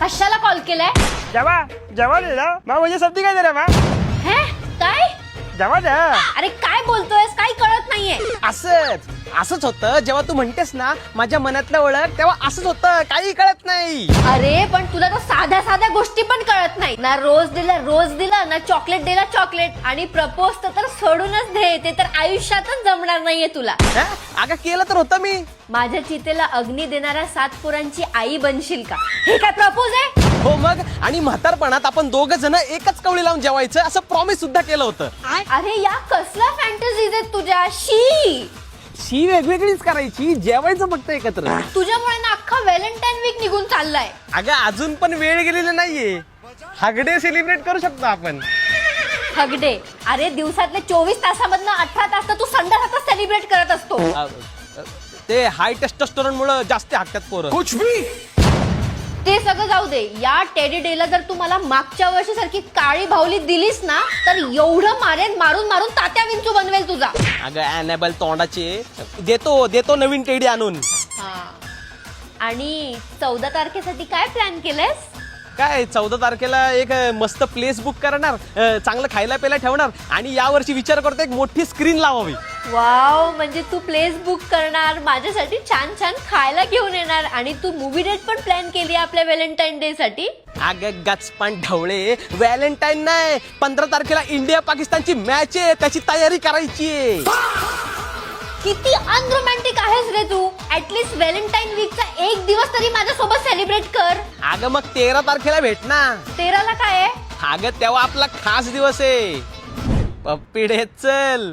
कशाला कॉल केलाय? जवा जवा दे ना माँ, मुझे सब्जी काय दे रहा माँ? हे काय? जवा दे. अरे काय बोलतोयस? काही कळत नाहीये. असंच होतं जेव्हा तू म्हणतेस ना माझ्या मनातलं ओळख, तेव्हा असंच होतं, काही कळत नाही. अरे पण तुला तर साध्या साध्या गोष्टी पण कळत नाही ना. रोज दिला ना चॉकलेट दिला चॉकलेट, आणि प्रपोज तर सोडूनच दे, ते तर आयुष्यातच जमणार नाहीये तुला. अगं केलं तर होतं मी. माझ्या चितेला अग्नी देणाऱ्या 7 पोरांची आई बनशील का? हे काय प्रपोज आहे? हो मग, आणि म्हातारपणात आपण दोघं जण एकच कवळी लावून जेवायचं असं प्रॉमिस सुद्धा केलं होतं. अरे या कसला फॅन्टसीज आहेत तुझ्या? शी, शी वेगवेगळीच करायची, जेवायचं फक्त एकत्र. तुझ्यामुळे ना अख्खा व्हॅलेंटाईन वीक निघून चाललाय. अगं अजून पण वेळ गेलेला नाहीये. हगडे सेलिब्रेट करू शकतो आपण. हगडे? अरे दिवसातले 24 तासामधनं 18 तास तर तू संडासातच सेलिब्रेट करत असतो. ते हाय टेस्टोस्टेरोन मुळे जास्त हाकतात पोरं. कुछ भी. ते सगळं जाऊ दे. या टेडी डेला जर तू मला मागच्या वर्षी सारखी काळी भावली दिलीस ना, तर एवढं मारून मारून तात्या विंचू बनवेल तुझा. अगं अॅनेबल तोंडाचे. देतो नवीन टेडी आणून. आणि 14 तारखेसाठी काय प्लॅन केलंयस? काय 14 तारखेला एक मस्त प्लेस बुक करणार, चांगलं खायला प्यायला ठेवणार, आणि यावर्षी विचार करतो एक मोठी स्क्रीन लावावी. वाव, म्हणजे तू प्लेस बुक करणार, माझ्यासाठी छान छान खायला घेऊन येणार, आणि तू मूवी डेट पण प्लॅन केली आपल्या व्हॅलेंटाईन डे साठी. अगं गचपान ढवळे, व्हॅलेंटाईन नाही, 15 तारखेला इंडिया पाकिस्तानची मॅच आहे, त्याची तयारी करायची आहे. किती अनरोमॅन्टिक आहेस रे तू. ऍटलीस्ट व्हॅलेंटाईन वीकचा एक दिवस तरी माझ्यासोबत सेलिब्रेट कर. अगं मग 13 तारखेला भेट ना. 13ला काय आहे? अगं तेव्हा आपला खास दिवस आहे. पप्पी डे, चल.